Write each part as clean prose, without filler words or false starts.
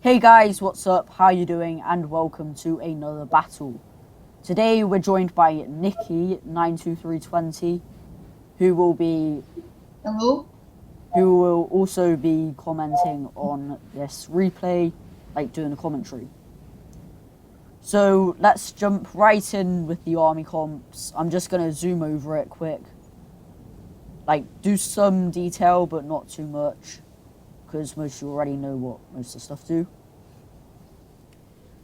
Hey guys, what's up? How you doing? And welcome to another battle. Today we're joined by Nikki92320, who will be Hello? who will also be commenting on this replay, like doing a commentary. So let's jump right in with the army comps. I'm just gonna zoom over it quick. Like do some detail but not too much, because most of you already know what most of the stuff do.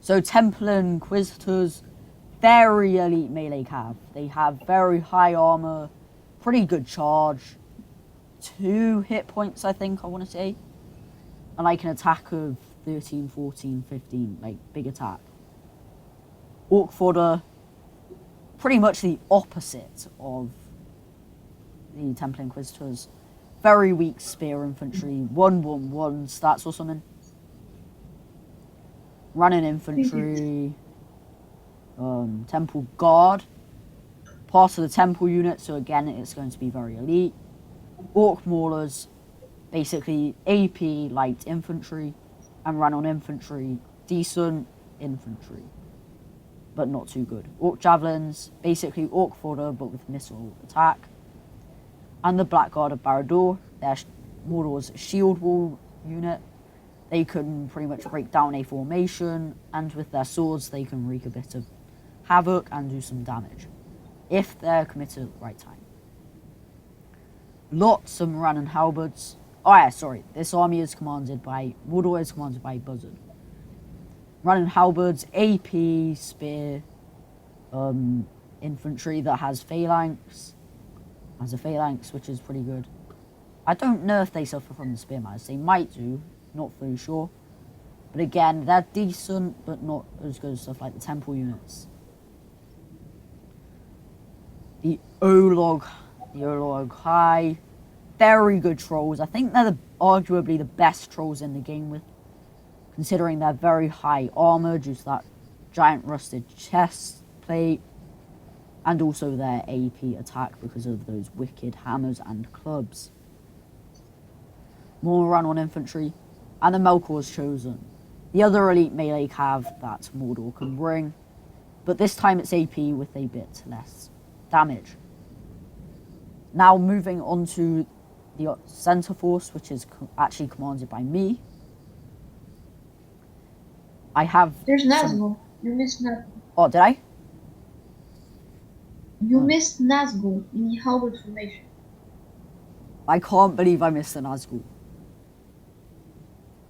So Temple Inquisitors, very elite melee cav. They have very high armor, pretty good charge, 2 hit points I think I want to say, and like an attack of 13, 14, 15, like big attack. Orc fodder, pretty much the opposite of the Temple Inquisitors. Very weak spear infantry, 1-1-1 stats or something. Running infantry, temple guard, part of the temple unit, so again it's going to be very elite. Orc maulers, basically AP light infantry, and run on infantry, decent infantry, but not too good. Orc javelins, basically orc fodder but with missile attack. And the Blackguard of Rhudaur, they're Mordor's shield wall unit. They can pretty much break down a formation, and with their swords they can wreak a bit of havoc and do some damage, if they're committed at the right time. Lots of Moran and halberds. Oh yeah, sorry, this army is commanded by, Mordor is commanded by Buzzard. Moran and halberds, AP, spear, infantry that has phalanx, which is pretty good. I don't know if they suffer from the spear malice, they might do, not fully sure. But again, they're decent, but not as good as stuff like the temple units. The Olog High, very good trolls. I think they're arguably the best trolls in the game, with considering their very high armor due to that giant rusted chest plate, and also their AP attack because of those wicked hammers and clubs. More run on infantry, and the Melkor's Chosen, the other elite melee cav that Mordor can bring, but this time it's AP with a bit less damage. Now moving on to the Center Force, which is actually commanded by me. I have... There's Nazgul. You missed Nazgul. Oh, did I? You missed Nazgul in the halberd formation. I can't believe I missed the Nazgul.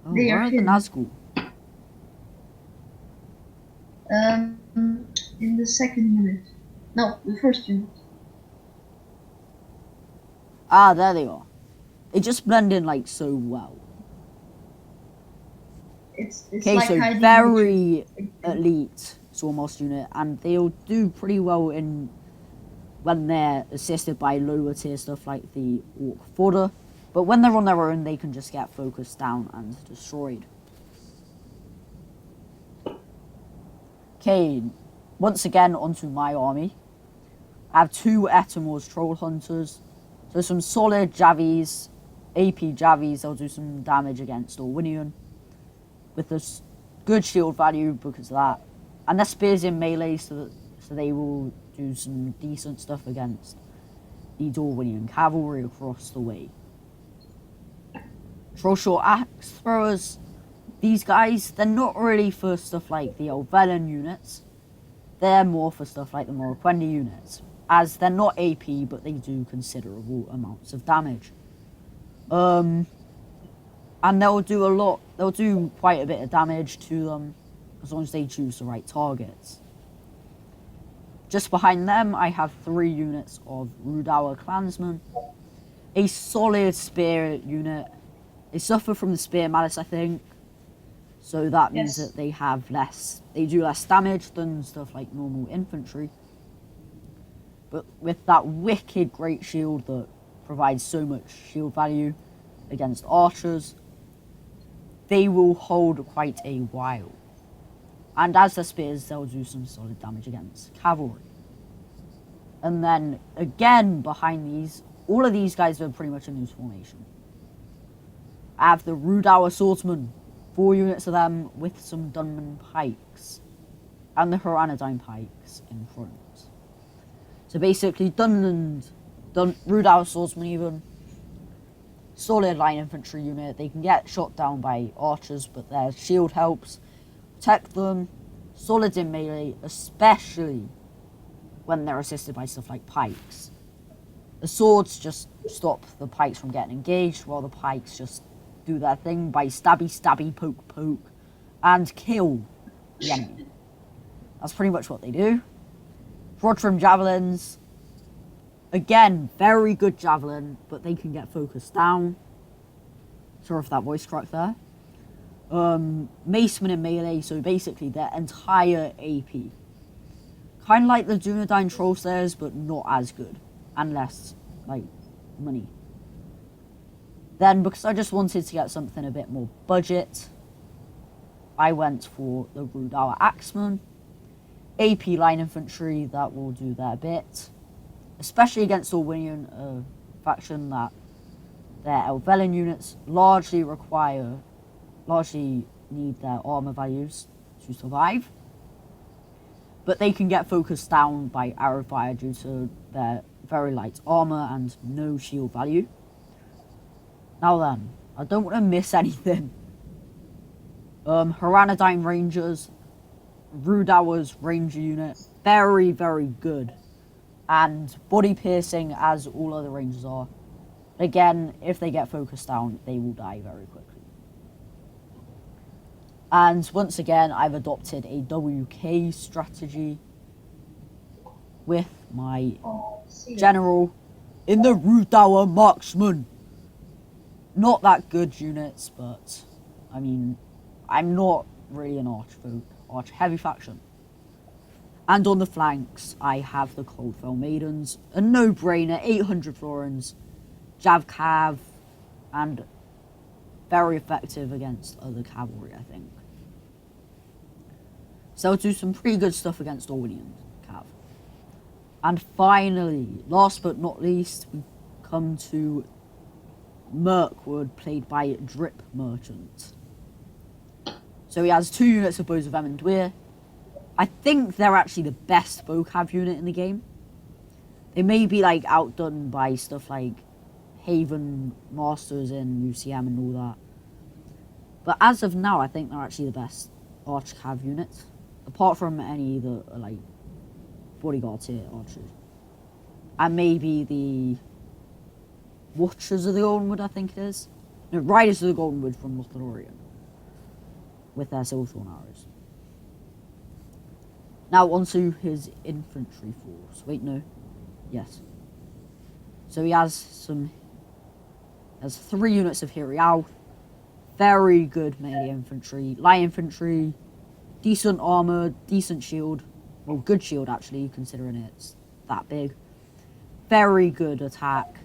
Oh, where are the Nazgul? In the second unit. No, the first unit. Ah, there they are. They just blend in like so well. It's okay, like so very elite Swordmaster unit, and they'll do pretty well in when they're assisted by lower tier stuff like the Orc fodder. But when they're on their own, they can just get focused down and destroyed. Okay, once again onto my army. I have 2 Etamor's Troll Hunters. So some solid Javies, AP Javies, they'll do some damage against Dorwinion. With this good shield value because of that. And their spears in melee, so they will do some decent stuff against the Dorwinion cavalry across the way. Troll short axe throwers, these guys, they're not really for stuff like the Elvelen units. They're more for stuff like the Morquendi units, as they're not AP, but they do considerable amounts of damage. And they'll do quite a bit of damage to them, as long as they choose the right targets. Just behind them, I have 3 units of Rhudaur clansmen. A solid spear unit. They suffer from the spear malice, I think. So that means that they do less damage than stuff like normal infantry. But with that wicked great shield that provides so much shield value against archers, they will hold quite a while. And as their spears, they'll do some solid damage against cavalry. And then, again, behind these, all of these guys are pretty much in loose formation. I have the Rhudaur Swordsman, 4 units of them with some Dunman pikes. And the Hyranodine pikes in front. So basically, Rhudaur swordsman even. Solid line infantry unit. They can get shot down by archers, but their shield helps protect them. Solid in melee, especially when they're assisted by stuff like pikes. The swords just stop the pikes from getting engaged, while the pikes just do their thing by stabby, poke, and kill the enemy. That's pretty much what they do. Rotrim javelins. Again, very good javelin, but they can get focused down. Sorry if that voice cracked there. Macemen in melee, so basically their entire AP. Kind of like the Dunedain Trollslayers, but not as good. And less, like, money. Then, because I just wanted to get something a bit more budget, I went for the Rhudaur Axemen. AP line infantry, that will do their bit. Especially against Dorwinion, a faction that their Elvelyn units largely need their armor values to survive. But they can get focused down by arrow fire due to their very light armor and no shield value. Now then, I don't want to miss anything. Hyranodine Rangers, Rhudaur's Ranger unit, very, very good. And body piercing as all other Rangers are. Again, if they get focused down, they will die very quickly. And once again, I've adopted a WK strategy with my general in the Rhudaur Marksman. Not that good units, but I mean, I'm not really an arch heavy faction. And on the flanks, I have the Coldfell Maidens, a no-brainer, 800 florins, Jav Cav, and very effective against other cavalry, I think. So I'll do some pretty good stuff against Dorwinion Cav. And finally, last but not least, we come to Mirkwood, played by Drip Merchant. So he has 2 units of Bows of Emondwyr. I think they're actually the best vocab unit in the game. They may be like outdone by stuff like Haven Masters in UCM and all that. But as of now, I think they're actually the best Arch-Cav unit. Apart from any that are like bodyguard tier archers. And maybe the Watchers of the Goldenwood, I think it is. No, Riders of the Goldenwood from Lorien. With their Silverthorn arrows. Now onto his infantry force. Wait, no. Yes. So he has 3 units of Hirial. Very good melee infantry. Light infantry. Decent armor. Decent shield. Well, good shield actually, considering it's that big. Very good attack.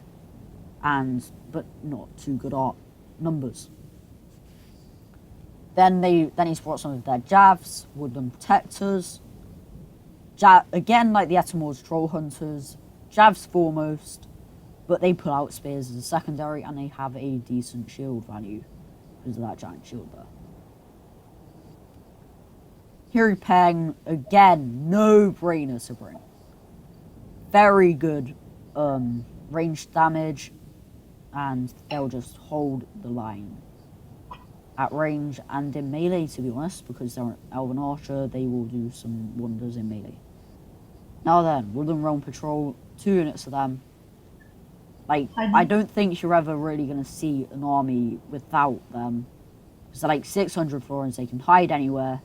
But not too good art numbers. Then he's brought some of their Javs, Woodland Protectors. Again, like the Etamor's Troll Hunters, Javs foremost, but they pull out spears as a secondary and they have a decent shield value because of that giant shield there. Hiri Peng, again, no brainer to bring. Very good ranged damage, and they'll just hold the line at range and in melee, to be honest, because they're an Elven Archer, they will do some wonders in melee. Now then, Woodland Realm Patrol, 2 units of them. Like, I don't think you're ever really going to see an army without them. Because they're like 600 florins, they can hide anywhere.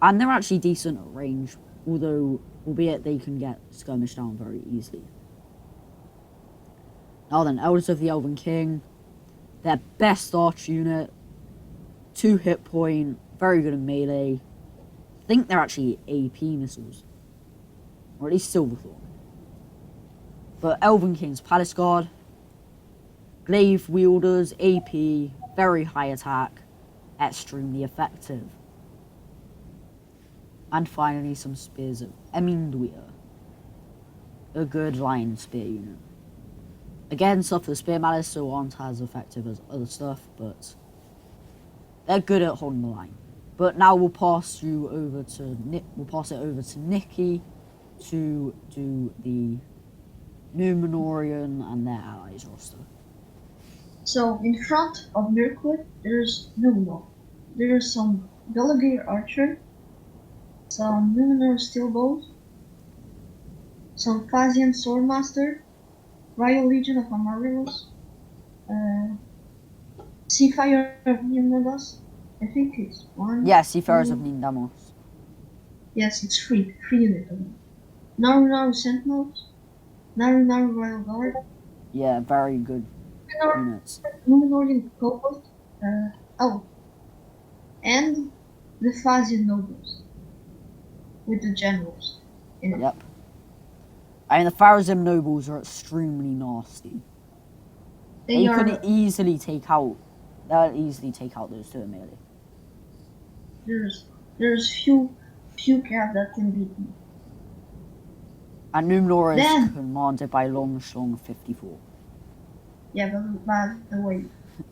And they're actually decent at range, albeit they can get skirmished down very easily. Now then, Elders of the Elven King, their best arch unit, 2 hit point, very good in melee. I think they're actually AP missiles. Or at least Silverthorn. But Elven King's Palace Guard, Glaive Wielders, AP, very high attack, extremely effective. And finally some Spears of Emondwyr, a good line spear unit. Again, stuff for the Spear Malice, so aren't as effective as other stuff, but They're good at holding the line. But now we'll pass you over to Nick. We'll pass it over to Nikki to do the Numenorian and their allies roster. So in front of Mirkwood, there's Numenor. There's some Gallagher Archer, some Numenor Steel Bows, some Phasian Swordmaster, Royal Legion of Amarillos, Seafire of Nimbus. I think it's one. Yeah, Seafarers of two- Nindamos. Yes, it's free unit of them. Naru Sentinels, Naru Royal Guard, Yeah, very good Numenor, units. Numenorian Kobold, and the Phasian Nobles with the generals in it. Yep. I mean, the Pharazim nobles are extremely nasty. They You are could easily take out. They'll easily take out those two in melee. there's few cats that can beat me. And Numenor is Then- commanded by Longstrong 54. Yeah, but by the way,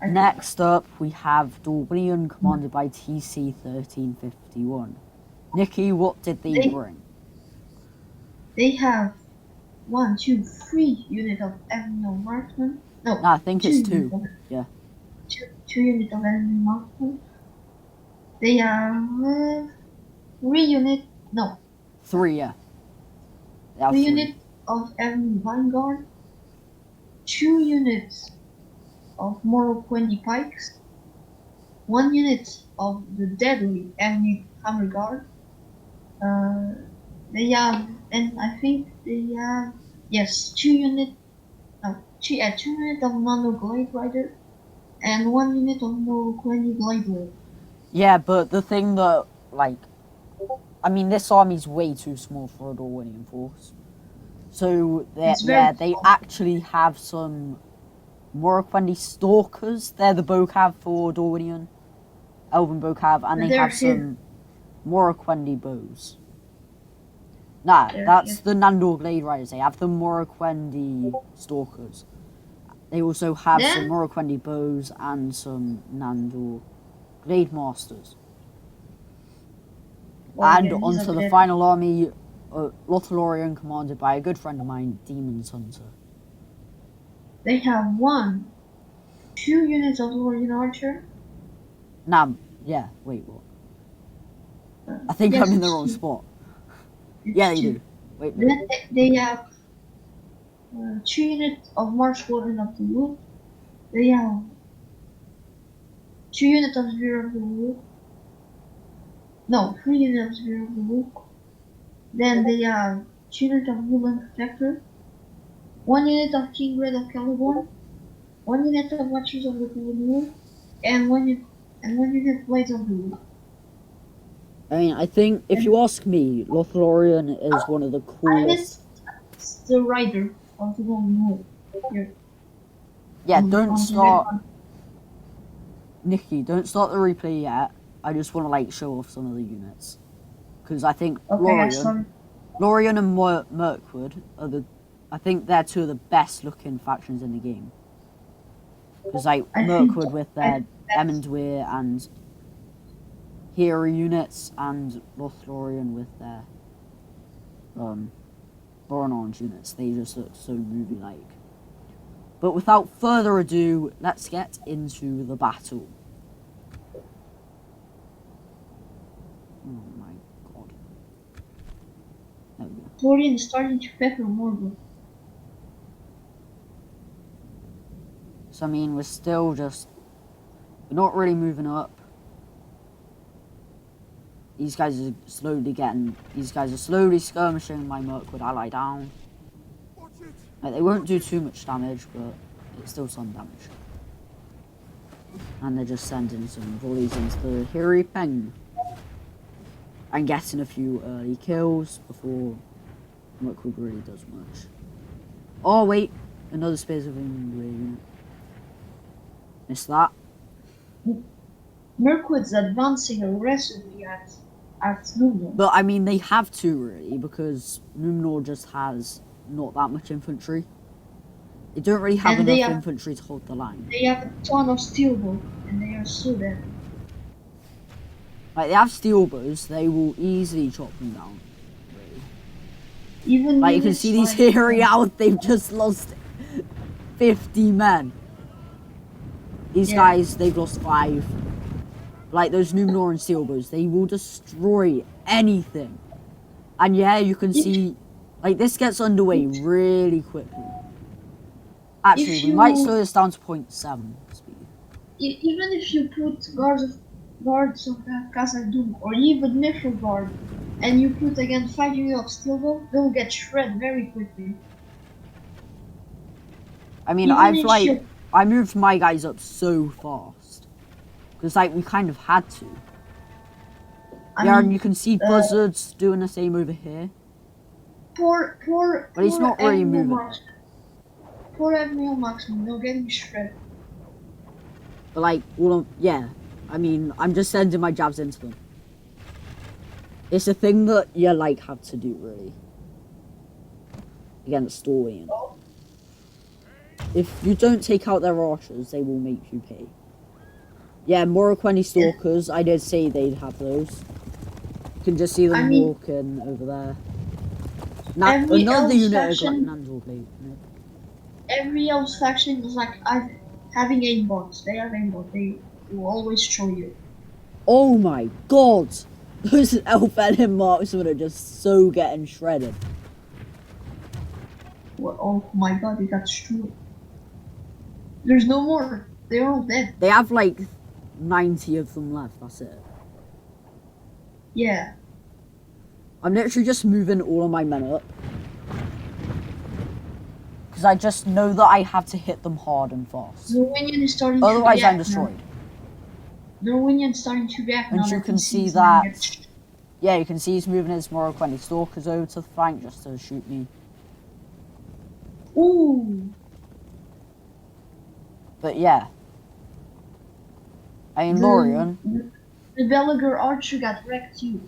I Next up, we have Dorwinion commanded by TC 1351. Nikki, what did they They- bring? they have 1, 2, 3 unit of enemy marksman. No, No, I think it's unit 2. of- Yeah. two unit of enemy marksman. They have 3 unit. No, 3, yeah. They have 3 three. unit of enemy vanguard. 2 units of Morroquendi pikes. 1 unit of the deadly enemy hammer guard. They have, and I think they have, yes, 2 unit. No, 2 unit of Nano Glade Rider, and 1 unit of Morroquendi Glade Rider. Yeah, but the thing that, like, I mean, this army's way too small for a Dorwinion force. So, It's very they small. actually have some Morroquendi Stalkers. They're the Bocav for Dorwinion. Elven Bocav, and they They're have here. some Morroquendi bows. Nah, They're that's here. the Nandor Glade Riders. They have the Morroquendi Stalkers. They also have some Then- Morroquendi bows and some Nandor Glade Masters. Well, And yeah, he's onto a the dead- final army, Lorien, commanded by a good friend of mine, Demon's Hunter. They have 1, 2 units of Lorien Archer. Nah, yeah, wait, what? I think Yes, I'm in the it's wrong two. spot. It's Yeah, they 2. do. Wait, Then they have 2 units of Marsh Warden of the Wood. They have 2 units of Spear of the Wood. No, 3 units of Spear of the Wood. Then they have 2 units of Woodland Protector. 1 unit of King Red of Caliborn. 1 unit of Watchers of the Golden Wood. And 1 unit of Blades of the Wood. I mean, I think, if you ask me, Lothlorien is one of the And coolest. it's the Rider of the Golden Wood. Here. Yeah, on don't the start, red one. Nikki, don't start the replay yet. I just want to, like, show off some of the units. Because I think Okay, sorry. Lorien and Mirkwood are I think they're 2 of the best looking factions in the game. Because, like, I think- Mirkwood with their Emondweir and hero units, and Lothlorien with their Orange units. They just look so movie-like. But without further ado, let's get into the battle. Oh my god. There we go. Lorien is starting to pepper Mordor. So I mean, we're still just... We're not really moving up. These guys are slowly skirmishing my Mirkwood ally down. Like, they won't do too much damage, but it's still some damage. And they're just sending some volleys into the Hiri Peng. And getting a few early kills before Mirkwood really does much. Oh wait, another Spears of England. Missed that. Mirkwood's advancing aggressively at Numenor. But I mean, they have to really, because Numenor just has not that much infantry. They don't really have And they enough have- infantry to hold the line. They have a ton of steelbook, and they are so dead. Like, they have steel bows, they will easily chop them down. Even Like, you can units see these like, hairy out, they've just lost 50 men. These Yeah. guys, they've lost 5. Like, those Numenor and steel bows, they will destroy anything. And yeah, you can see, like, this gets underway really quickly. Actually, we might slow this down to 0.7 speed. Even if you put guards of Casa Doom or even Mirkwood, and you put again 5 units of steel bow, they'll get shred very quickly. I mean, I moved my guys up so fast. Because, like, we kind of had to. And you can see buzzards doing the same over here. But he's not really moving. Poor Admiral Marksman, they're getting shred. But, like, I mean, I'm just sending my jabs into them. It's a thing that you, like, have to do, really. Against Dorwinion. If you don't take out their archers, they will make you pay. Yeah, Mordor Stalkers, I did say they'd have those. You can just see them walking over there. Another unit has got Nandor Blade. Every else faction is like having aimbots. They have aimbot. They will always show you. Oh my god! Those elf-venom marksmen are just so getting shredded. Well, oh my god, they got destroyed. There's no more. They're all dead. They have like 90 of them left, that's it. Yeah. I'm literally just moving all of my men up. Because I just know that I have to hit them hard and fast. Dorwinion is starting Otherwise, to react I'm destroyed. Dorwinion is starting to react now. And you can see that... Yeah, you can see he's moving his Mordor Stalkers over to the flank just to shoot me. Ooh. But yeah. I mean, Lorien... The Belagar archer got wrecked too.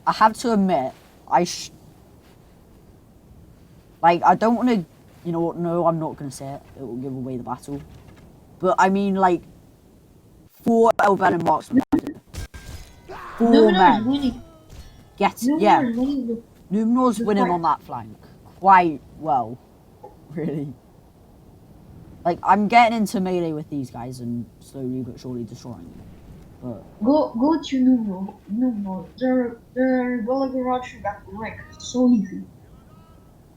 I have to admit, like, I don't want to... You know what? No, I'm not going to say it. It will give away the battle. But, I mean, like... 4 elf-venom marksmen. 4 men. Winning. Numenor's winning on that flank. Quite well. Really. Like, I'm getting into melee with these guys and slowly but surely destroying them. But... Go to Numenor. Their Belagar archer got wrecked so easy.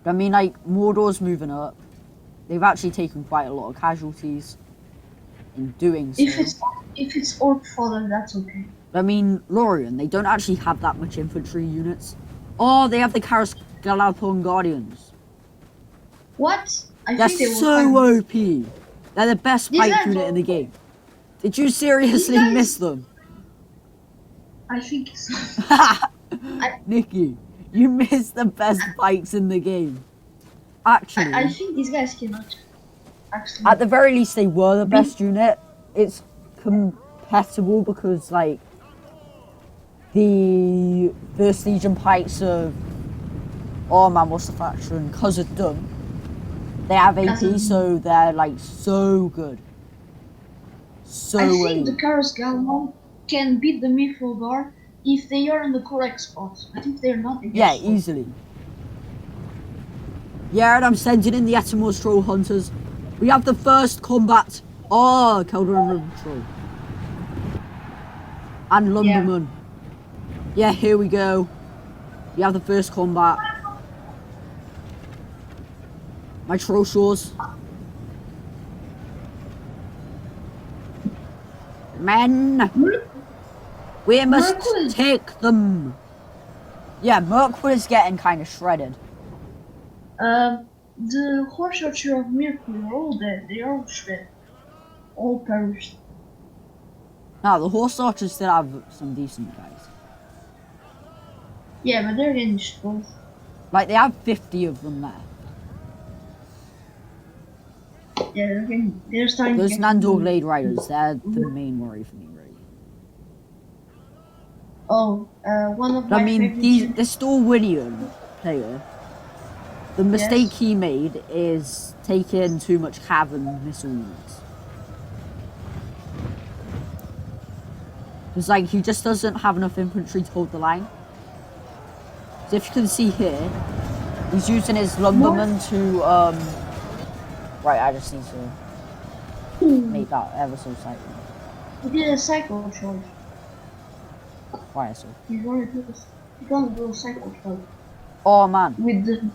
I mean, like, Mordor's moving up. They've actually taken quite a lot of casualties in doing so. If it's orc fodder, that's okay. I mean, Lorien, they don't actually have that much infantry units. Oh, they have the Karas Galapon Guardians. What? They're so OP. They're the best pike unit in the game. Did you seriously miss them? I think so. Nikki, you missed the best pikes in the game. Actually, I think these guys cannot. Actually, at the very least, they were the best unit. It's compatible because, like, the First Legion pikes of... Oh man, what's the faction? Cause of Dun. They have AP, so they're, like, so good. So I think the Karas Galapon can beat the Mirkwood if they are in the correct spots, but if they're not, they yeah, easily. Yeah, and I'm sending in the Etamor's Troll Hunters. We have the first combat. Oh, Keldor and Troll. And Lumberman. Yeah, here we go. We have the first combat. My Troll Shores. Men! We must take them! Yeah, Mirkwood is getting kind of shredded. The horse archer of Mirkwood are all dead. They are all shredded. All perished. No, the horse archers still have some decent guys. Yeah, but they're getting destroyed. Like, they have 50 of them there. Yeah, they're starting Those to get... Nandor Blade Riders, they're the main worry for me, really. Oh, one of my this Dorwinion player, the mistake he made is taking too much cav and missile units. Because, like, he just doesn't have enough infantry to hold the line. So if you can see here, he's using his lumbermen to, Right, I just need to make that ever so slightly. He did a cycle charge. Why so? He's gonna do a cycle charge. Oh, man. With the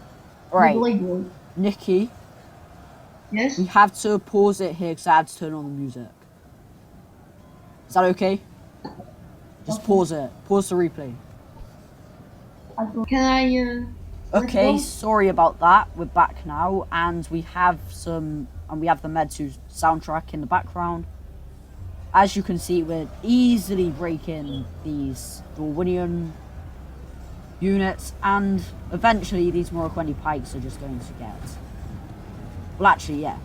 Right. blade roll. Nikki, Yes? we have to pause it here because I had to turn on the music. Is that okay? Just Okay. pause it. Pause the replay. Can I, Okay, sorry about that. We're back now, and we have the Med 2 soundtrack in the background. As you can see, we're easily breaking these Dorwinion units, and eventually these Morroquendi pikes are just going to get... Well, actually, yeah.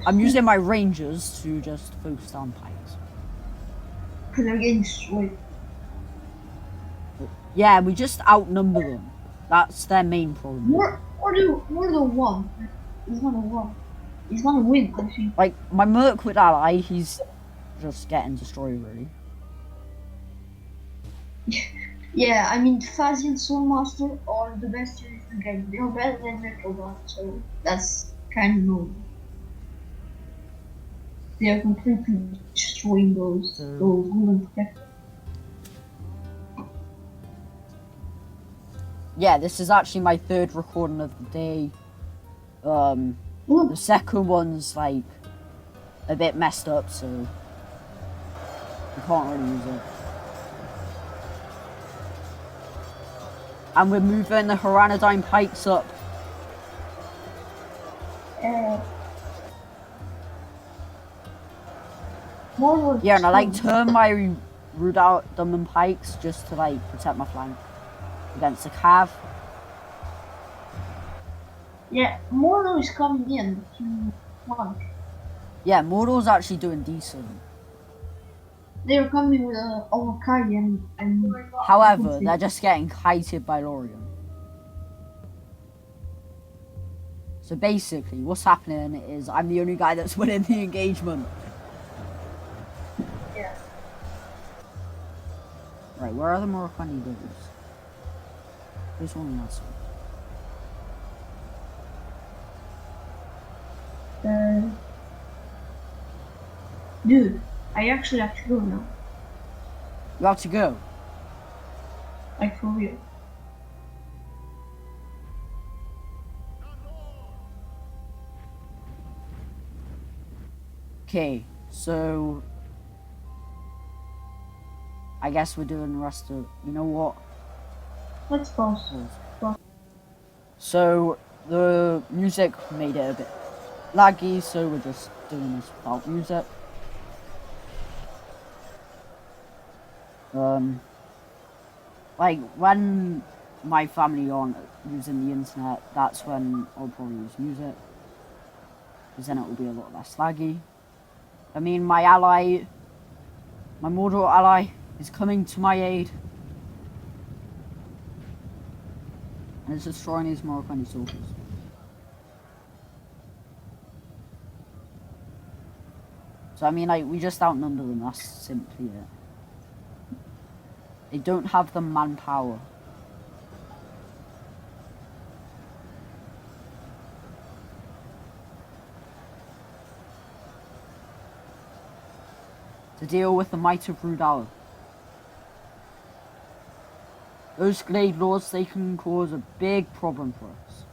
I'm using my rangers to just focus on pikes. Because they're getting destroyed. Yeah, we just outnumber them. That's their main problem. Mordor won. He's gonna win. He's gonna win, I think. Like, my Mirkwood ally, he's just getting destroyed, really. Yeah, I mean, Fazi and Soulmaster are the best units in the game. They are better than Mirkwood, so that's kind of normal. They are completely destroying those golden protectors. Yeah, this is actually my third recording of the day. The second one's like a bit messed up, so you can't really use it. And we're moving the Hyranodine pikes up. Yeah, and I like turn my Rhudaur Dunman pikes just to like protect my flank against the cav. Yeah, Mordor is coming in to flank. Yeah, Mordor's actually doing decent. They're coming with Olokai and However, they're just getting kited by Lorien. So basically, what's happening is I'm the only guy that's winning the engagement. Yeah. Right, where are the Morroquendi dudes? There's one on that side. Dude, I actually have to go now. You have to go. Like, for real. Okay, so I guess we're doing the rest of... You know what? Let's pause. So the music made it a bit laggy, so we're just doing this without music. Like when my family aren't using the internet, that's when I'll probably use music, because then it will be a lot less laggy. I mean, my ally, my Mordor ally, is coming to my aid, and it's destroying these Morroquendi soldiers. So I mean, like, we just outnumber them, that's simply it. They don't have the manpower. To deal with the might of Rhudaur. Those Glade Lords, they can cause a big problem for us.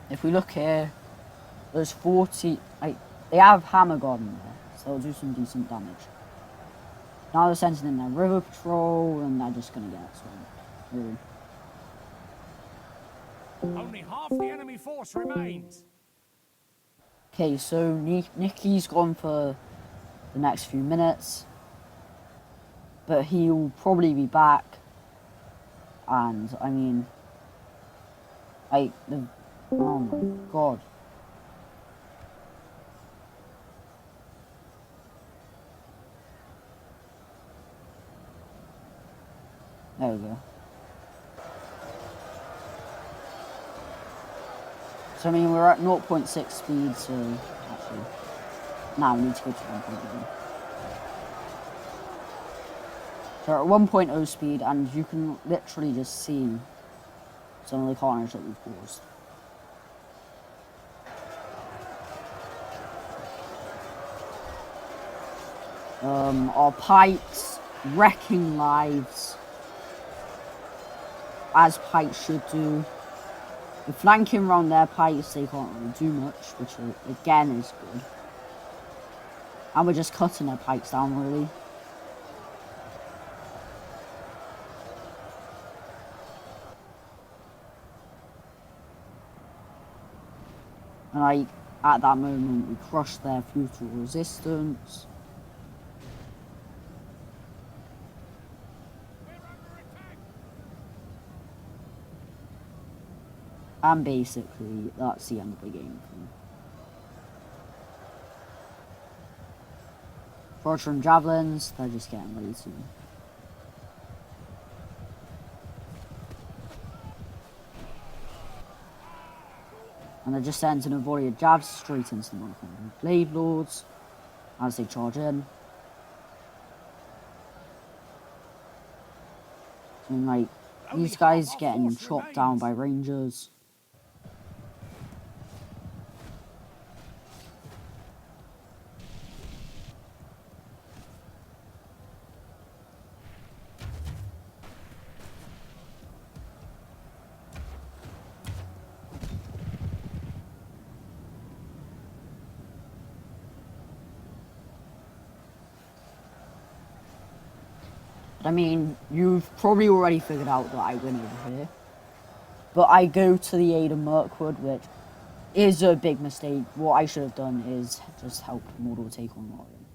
If we look here, there's 40, like, they have Hammer Garden there, so they'll do some decent damage. Now they're sending in their river patrol, and they're just gonna get swamped. Really. Only half the enemy force remains. Okay, so Nicky's gone for the next few minutes, but he'll probably be back. And I mean, like, oh my god. There we go. So I mean, we're at 0.6 speed, so actually, now we need to go to 1.0. So we're at 1.0 speed, and you can literally just see some of the carnage that we've caused. Our pikes wrecking lives, as pikes should do. We're flanking around their pikes, they can't really do much, which again is good. And we're just cutting their pikes down, really. And like, at that moment, we crushed their futile resistance. And basically, that's the end of the game for me. Archer and javelins, they're just getting ready to. And they're just sending a volley of jabs straight into the Moroccan Glaive Lords as they charge in. And like, these guys getting chopped down by rangers. I mean, you've probably already figured out that I win over here. But I go to the aid of Mirkwood, which is a big mistake. What I should have done is just help Mordor take on Lorien.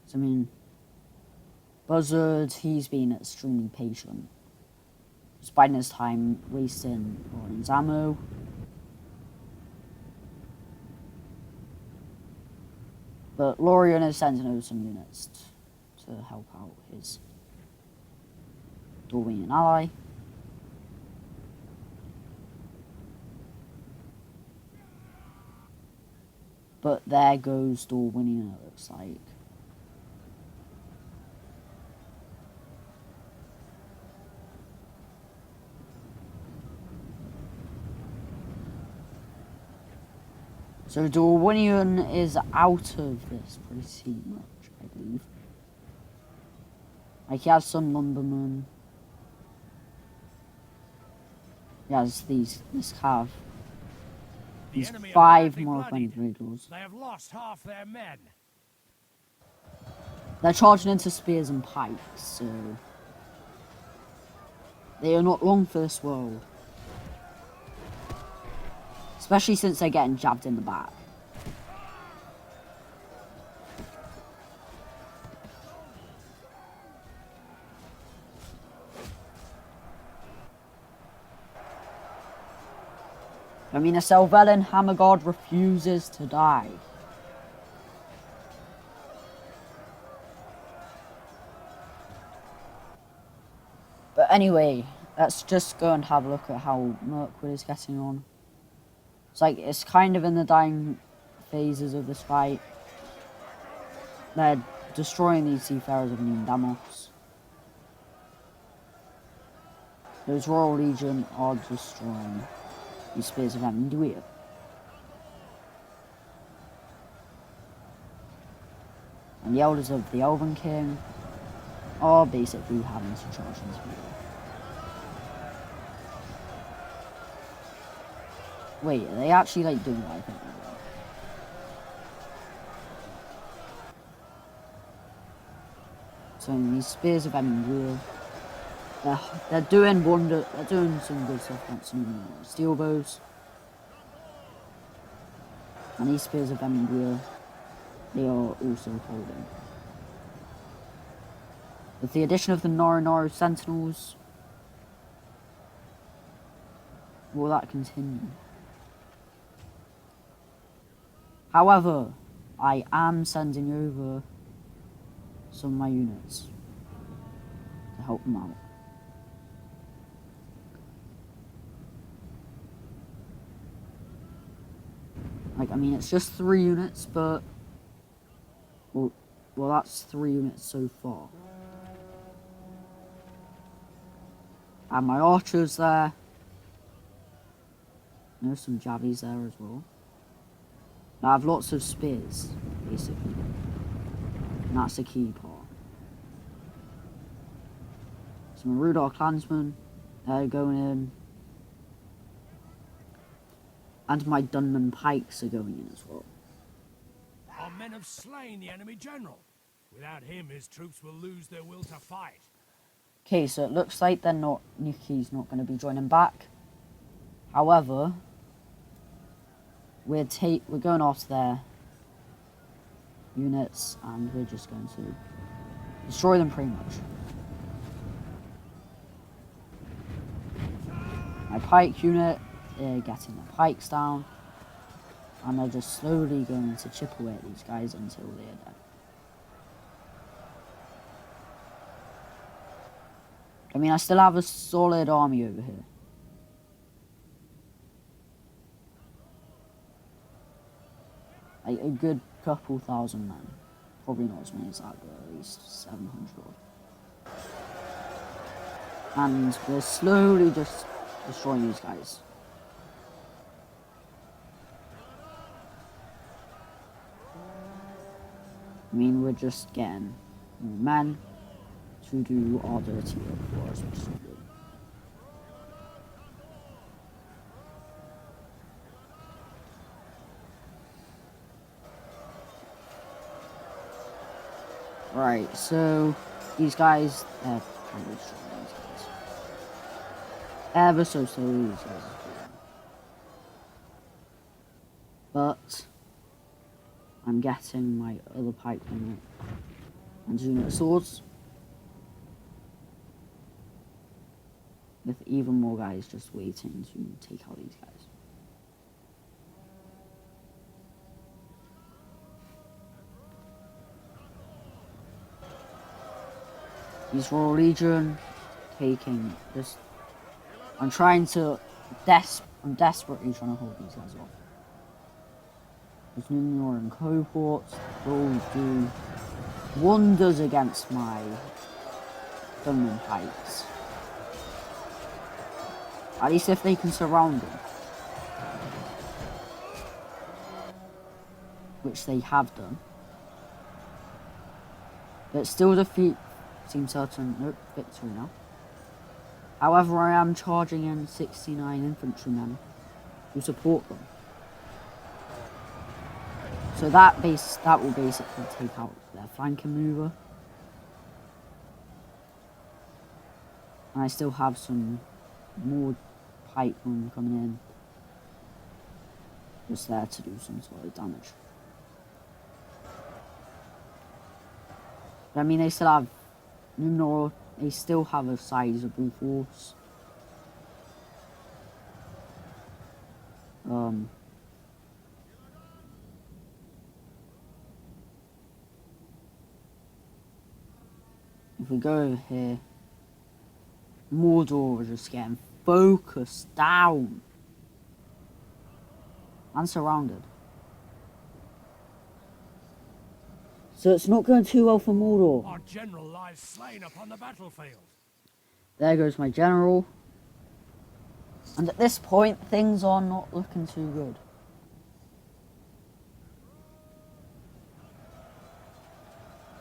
So, I mean, Buzzard, he's been extremely patient. Spending his time wasting Lorien's ammo. But Lorien is sending over some units to help out his Dorwinion ally. But there goes Dorwinion, it looks like. So Dorwinion is out of this pretty much, I believe. Like, he has some lumbermen. He has this calf. These 5 more Rhudaurs. They have lost half their men. They're charging into spears and pikes, so they are not long for this world. Especially since they're getting jabbed in the back. I mean, a Selvelin Hammer God refuses to die. But anyway, let's just go and have a look at how Mirkwood is getting on. It's like, it's kind of in the dying phases of this fight. They're destroying these seafarers of Numenor. Those Royal Legion are destroying these spears of Rhudaur. And the elders of the Elven King are basically having to charge this video. Wait, are they actually like doing what I think they're doing? So these spears of Rhudaur, they're doing some good stuff against some steel bows. And these spears of Rhudaur, they are also holding. With the addition of the Numenor Sentinels, will that continue? However, I am sending over some of my units. help them out. Like, I mean, it's just 3 units, but... Well, that's 3 units so far. And my archers there. There's some javies there as well. I have lots of spears, basically. And that's the key part. Some Rhudaur clansmen, they're going in. And my Dunman pikes are going in as well. Our men have slain the enemy general. Without him, his troops will lose their will to fight. Okay, so it looks like Niki's not going to be joining back. However, we're going after their units and we're just going to destroy them pretty much. My pike unit, they're getting their pikes down, and they're just slowly going to chip away at these guys until they're dead. I mean, I still have a solid army over here. Like a good couple thousand men. Probably not as many as that, but at least 700 odd. And we're slowly just destroying these guys. I mean, we're just getting more men to do our dirty work for us, which is good. Right, so these guys, they're kind of destroying these guys. Ever so slowly, these guys are doing. But I'm getting my other pike unit and unit swords. With even more guys just waiting to take out these guys. These Royal Legion taking this. I'm desperately trying to hold these guys off. These Numenor and cohorts will do wonders against my gunman pikes. At least if they can surround them. Which they have done. But still defeat seems certain. Nope, victory now. However, I am charging in 69 infantrymen to support them. So that will basically take out their flanking mover. And I still have some more pikemen coming in. Just there to do some sort of damage. But I mean, they still have Numenor, they still have a sizable force. If we go over here, Mordor is just getting focused down and surrounded. So it's not going too well for Mordor. Our general lies slain upon the battlefield. There goes my general. And at this point, things are not looking too good.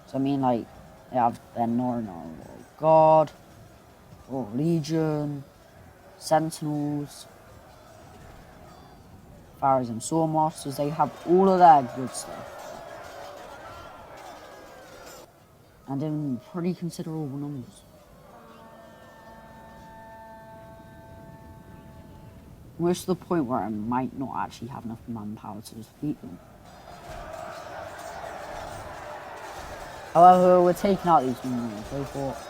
So I mean, like, they have their Northern Guard, Royal Legion, Sentinels, Pharaohs and Swordmasters. They have all of their good stuff. And in pretty considerable numbers. Most to the point where I might not actually have enough manpower to defeat them. However, we're taking out these Numenor and so forth.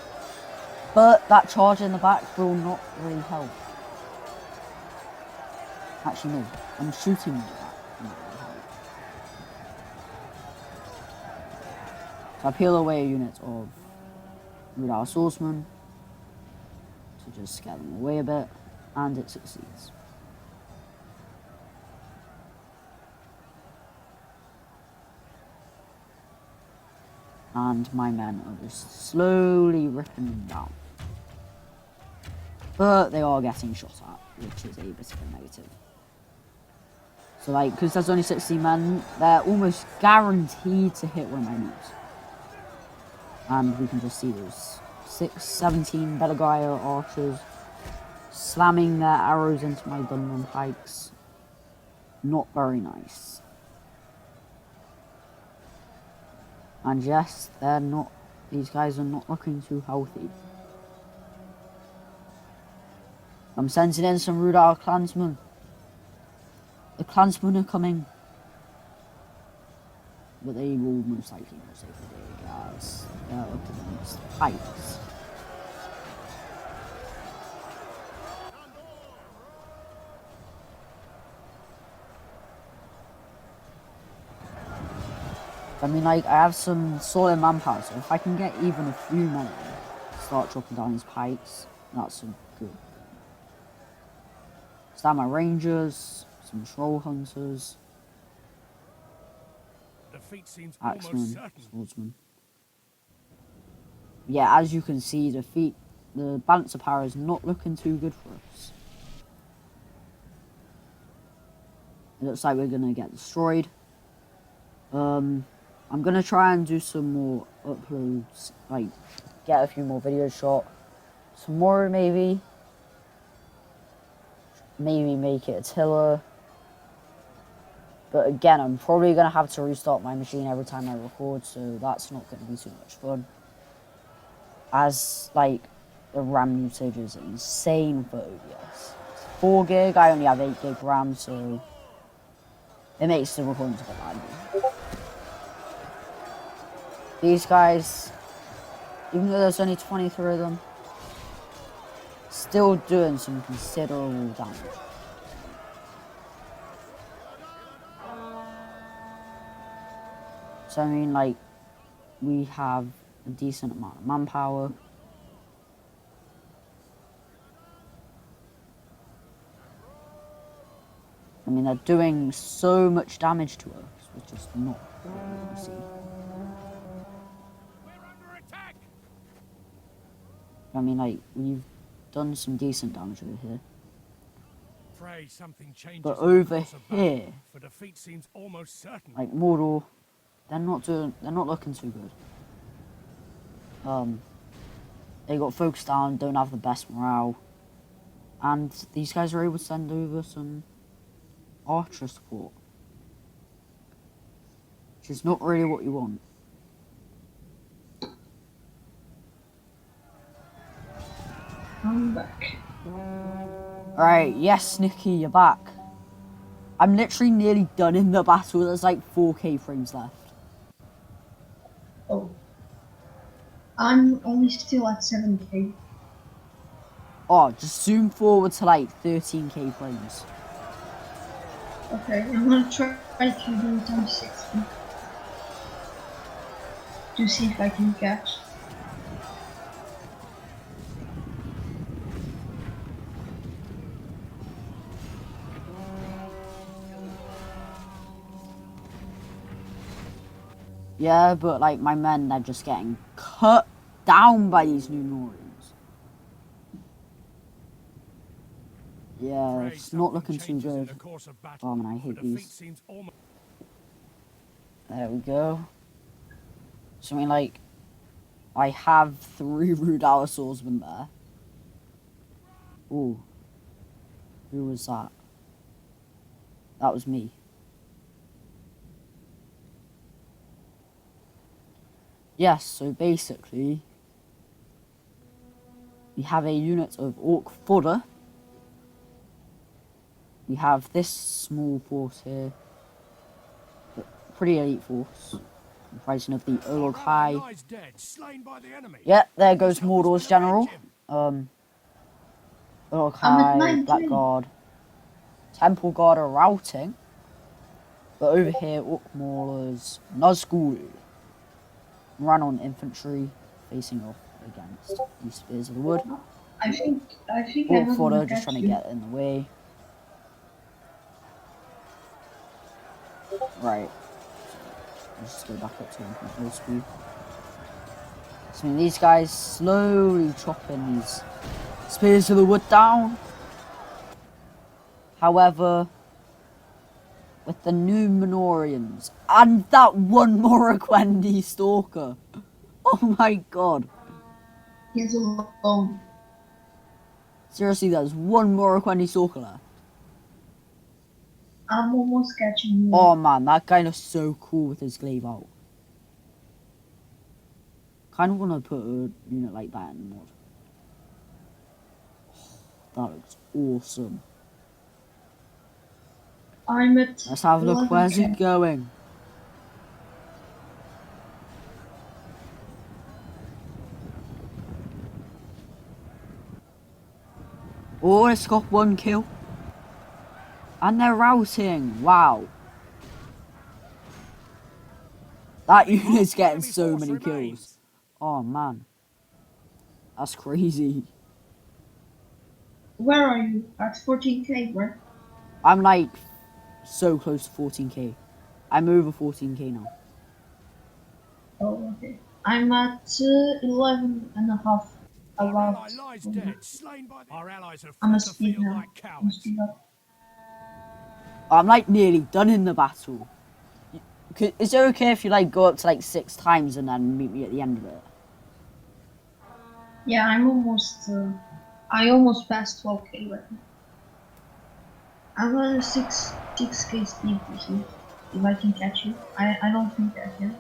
But that charge in the back will not really help. Actually, no. I'm shooting at that. Not really help. So I peel away a unit of Rhudaur swordsmen. just scare them away a bit, and it succeeds. And my men are just slowly ripping them down. But they are getting shot at, which is a bit of a negative. So like, because there's only 60 men, they're almost guaranteed to hit one of my moves. And we can just see those 17 Belagaya archers slamming their arrows into my gunman pikes. Not very nice. And yes, these guys are not looking too healthy. I'm sending in some Rhudaur clansmen. The clansmen are coming. But they will most likely not save the day, as they're up against pikes. I mean, like, I have some solid manpower, so if I can get even a few men to start chopping down these pikes, that's some good. Stand my rangers, some troll hunters, Defeat seems axemen, almost certain. swordsmen. Yeah, as you can see, the balance of power is not looking too good for us. It looks like we're gonna get destroyed. I'm gonna try and do some more uploads, like get a few more videos shot tomorrow, maybe make it a tiller. But again, I'm probably gonna have to restart my machine every time I record, so that's not gonna be too much fun. As like the RAM usage is insane for OBS. 4 gig, I only have 8 gig RAM, so it makes the recordings a bit laggy. These guys, even though there's only 23 of them, still doing some considerable damage. So I mean, like, we have a decent amount of manpower. I mean, they're doing so much damage to us, which is not what we want to see. I mean, like, we've done some decent damage over here. But over here, for defeat seems almost certain. like Mordor, they're not looking too good. They got focused down, don't have the best morale. And these guys are able to send over some archer support, which is not really what you want. I'm back. Alright, yes, Nikki, you're back. I'm literally nearly done in the battle. There's like 4k frames left. Oh. I'm only still at 7k. Oh, just zoom forward to like 13k frames. Okay, I'm gonna try to do it on 60. To see if I can catch. Yeah, but like my men, they're just getting cut down by these Numenorians. Yeah, it's not looking too good. Oh man, I hate these. There we go. So I mean, like, I have 3 Rhudaur swordsmen there. Ooh. Who was that? That was me. Yes, so basically, we have a unit of orc fodder. We have this small force here, but pretty elite force, comprising of the Olog High. Yeah, there goes Mordor's general. Olog High, Blackguard, Temple Guard are routing, but over here, Orc Maulers, Nazgul run on infantry, facing off against the Spears of the Wood. I think Oh, I'm not Fodder gonna just catch trying to you. get in the way. Right. Let's just go back up to 1.0 speed. So I mean, these guys slowly chopping these spears of the wood down. However, with the Numenorians and that one Morroquendi stalker. Oh my god. He's alone. Seriously, there's one Morroquendi stalker left. I'm almost catching you. Oh man, that guy looks so cool with his glaive out. Kind of want to put a unit like that in mod. That looks awesome. I'm at. Let's have a look. Where's he going? Oh, it's got 1 kill. And they're routing. Wow. That unit's getting so many kills. Oh man. That's crazy. Where are you? At 14k, right? I'm like so close to 14k. I'm over 14k now. Oh, okay. I'm at 11 and a half. Our ally About. lies dead, slain by the... Our allies have I'm a fled the speed field now. like I'm cowards. speed up. I'm like nearly done in the battle. Is it okay if you like go up to like 6 times and then meet me at the end of it? Yeah, I'm almost. I almost passed 12k right now. I'm at a 6k speed this week. If I can catch you, I don't think I can.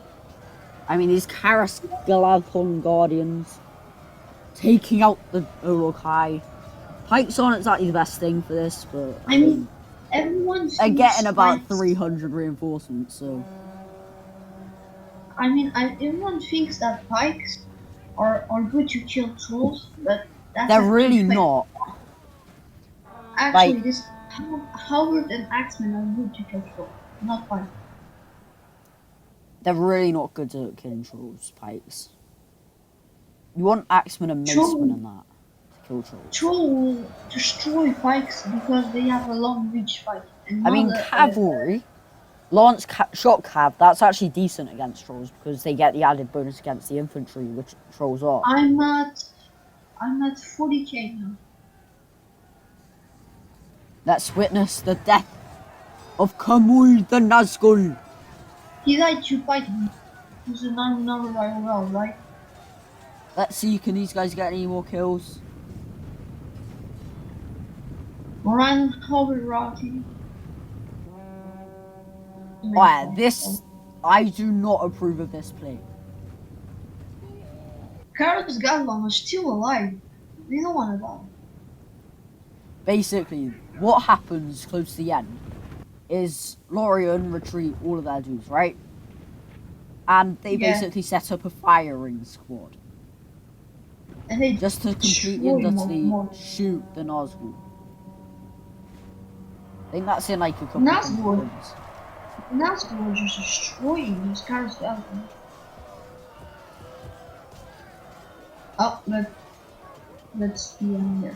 I mean, these Karas Galadhon Guardians taking out the Olokai. Pikes aren't exactly the best thing for this, but I mean, everyone. they're getting thinks about pikes- 300 reinforcements, so I mean, everyone thinks that pikes are good to kill trolls, but that's they're actually really fake. not. Actually, Like- this Howard and Axeman are good to kill trolls, not pikes. They're really not good at killing trolls, pikes. You want axemen and Troll- macemen and that to kill trolls. Troll will destroy pikes because they have a long reach fight. And I mean, not cavalry, lance shot cav, that's actually decent against trolls because they get the added bonus against the infantry, which trolls are. I'm at 40k now. Let's witness the death of Kamul the Nazgul. He died to fight me. He's a non-number IRL, right? Let's see, can these guys get any more kills? Ryan Howard routing. Oh yeah, this, I do not approve of this play. Carlos Gatlon is still alive. They don't want to die. Basically, what happens close to the end is Lorien retreat all of their dudes, right? And they Yeah. basically set up a firing squad And they just to completely destroy and utterly more. shoot the Nazgul. I think that's in like a couple Nazgul? of times. Nazgul are just destroying these Carlos Gatlon. Oh, let's be on there.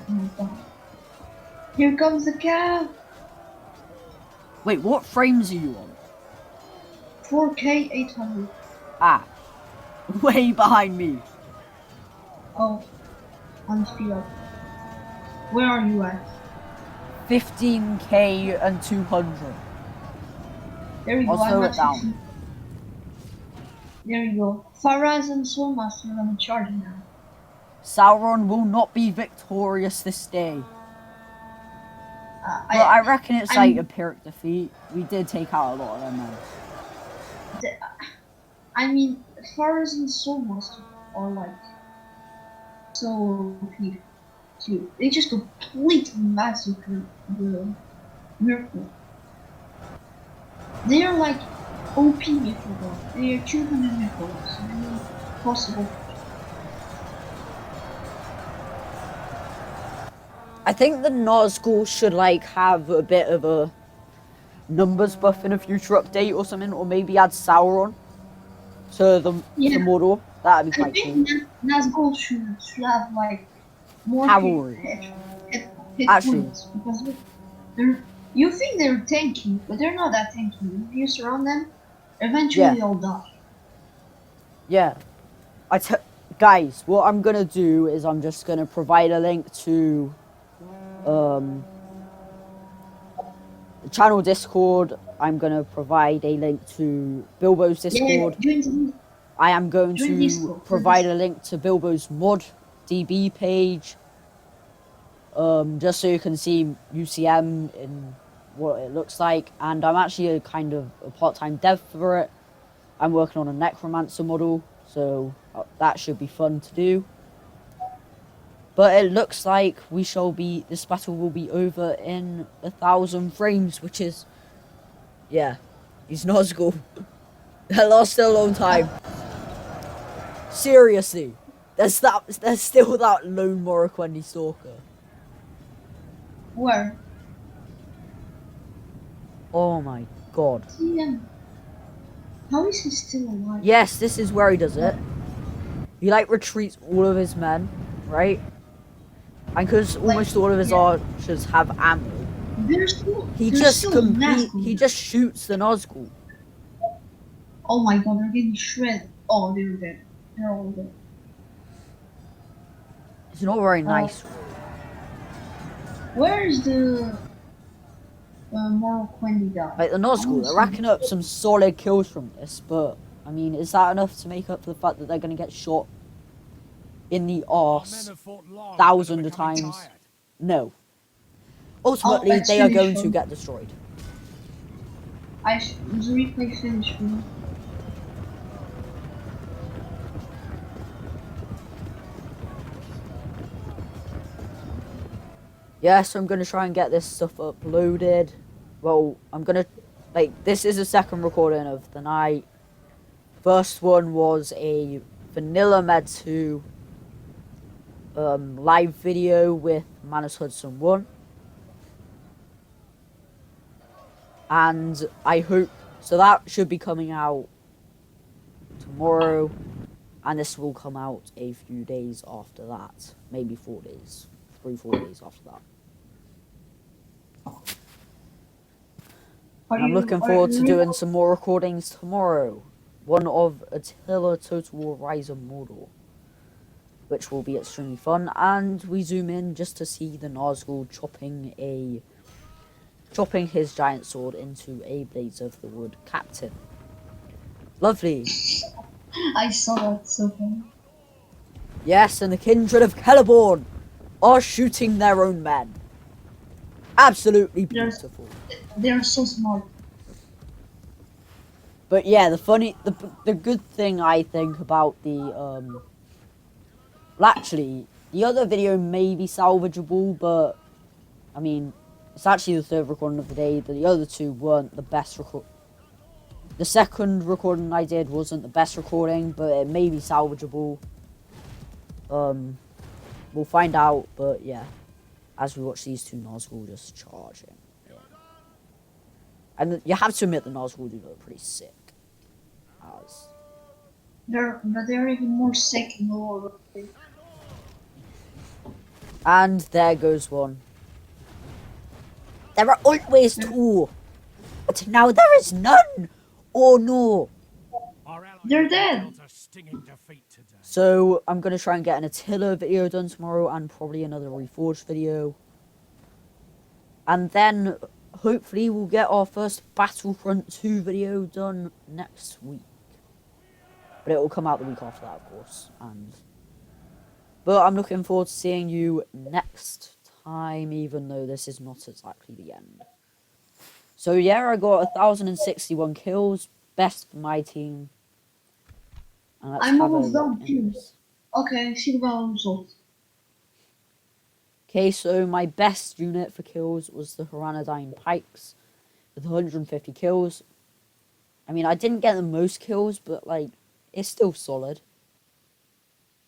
Here comes the cow. Wait, what frames are you on? 4k 800. Ah, way behind me. Oh, on speed up. Where are you at? 15k and 200. There you go. I'll slow I'm it down. 60. There you go. Faraz and Soulmaster are on the charge now. Sauron will not be victorious this day. But I reckon it's like a Pyrrhic defeat. We did take out a lot of them men. I mean, Faraz and Soulmaster are like so OP too. They just completely massacred the Mirkwood. They are like OP Mirkwood. They are 200 Mirkwood. So they're possible. I think the Nazgul should like have a bit of a numbers buff in a future update or something, or maybe add Sauron to the Yeah. Mordor. That'd be I quite cool. think Nazgul should have like more cavalry. hit Actually, points because they're you think they're tanky, but they're not that tanky. If you surround them, eventually yeah, they'll die. yeah. Guys, what I'm gonna do is I'm just gonna provide a link to the channel Discord. I'm gonna provide a link to Bilbo's Yeah, Discord. join I am going join to Discord. provide a link to Bilbo's mod DB page. Just so you can see UCM in what it looks like, and I'm actually a kind of a part-time dev for it. I'm working on a necromancer model, so that should be fun to do. But it looks like this battle will be over in 1,000 frames, which is, yeah, he's Nazgul. That lasted a long time. Seriously, there's still that lone Morroquendi stalker. Where? Oh my god. See him. How is he still alive? Yes, this is where he does it. He like retreats all of his men, right? And because almost all of his archers have ammo, They're still. he They're just still Nazgûl. he just shoots the Nazgûl. Oh my god, they're getting shredded. Oh, they're dead. They're all dead. It's not very nice. Where is the Morroquendi guy? Like the Nazgûl, they're racking up some solid kills from this, but I mean, is that enough to make up for the fact that they're going to get shot in the arse 1,000 of times? No. Ultimately, they are going to get destroyed. Is the replay finished for me? Yes, I'm going to try and get this stuff uploaded. Well, I'm going to, this is a second recording of the night. First one was a Vanilla Med 2 live video with Manus Hudson 1. And I hope, so that should be coming out tomorrow. And this will come out a few days after that. Maybe 4 days. 3-4 days after that. I'm looking forward to doing some more recordings tomorrow. One of Attila Total War Rise of Mordor, which will be extremely fun. And we zoom in just to see the Nazgûl chopping his giant sword into a Blades of the Wood captain. Lovely. I saw that so far. Yes, and the kindred of Celeborn are shooting their own men. Absolutely beautiful. They're so smart. But yeah, the good thing I think about the actually the other video may be salvageable, but I mean it's actually the third recording of the day. The other two weren't the best record. The second recording I did wasn't the best recording, but it may be salvageable. We'll find out, but yeah, as we watch these two Nazgûl just charging. Yeah. And you have to admit the Nazgûl do look pretty sick. They're even more sick in the Lord. And there goes one. There are always two, but now there is none. Oh no. They're dead. So I'm gonna try and get an Attila video done tomorrow, and probably another Reforged video. And then hopefully we'll get our first Battlefront 2 video done next week. But it will come out the week after that, of course. But I'm looking forward to seeing you next time, even though this is not exactly the end. So yeah, I got 1,061 kills, best for my team. And let's I'm have almost a done look too. at this. Okay, see the battle results. Okay, so my best unit for kills was the Hranadine Pikes with 150 kills. I mean, I didn't get the most kills, but like, it's still solid.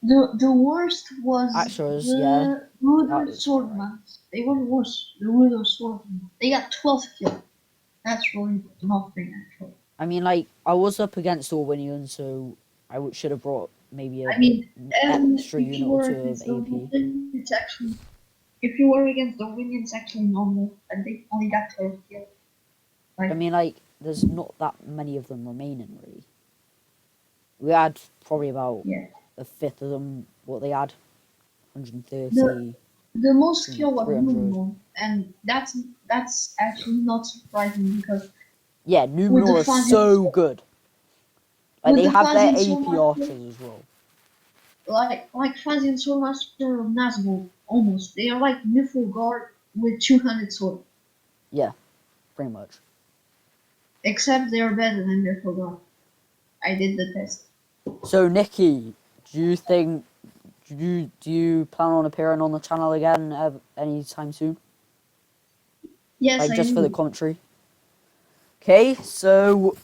The worst was the Rhudaur Swordman. They were the worst. The Rhudaur Swordman. They got 12 kills. That's really nothing, actually. I mean, like, I was up against Dorwinion, so I should have brought maybe I mean, extra if unit you or were two of against the AP. women, it's actually if you were against the women, it's actually normal, and they only got 12 kills. I Like, mean, like, there's not that many of them remaining, really. We had probably about yeah, a fifth of them, what they had, 130, the most kill was 300. Numenor, and that's actually not surprising because Yeah, with the Numenor is Fazil, so good. Like, with they the have their Fazil AP Swordmaster, archers as well. like Fazil Swordmaster of Nazgul, almost they are like Niflgaard with 200 sword, Yeah, pretty much. except they are better than Niflgaard. I did the test. So, Nikki, do you think, do you plan on appearing on the channel again anytime soon? Yes, Like, I just for the do. commentary? Okay, so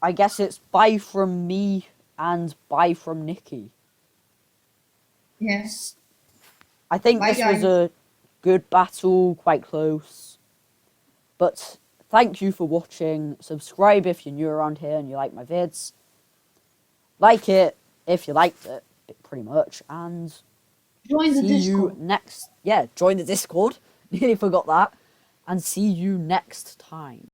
I guess it's bye from me and bye from Nikki. Yeah. I think Bye, this was guys. a good battle, quite close. But thank you for watching. Subscribe if you're new around here and you like my vids. Like it if you liked it, pretty much. And Join the see you Discord. next. Yeah, join the Discord. Nearly forgot that. And see you next time.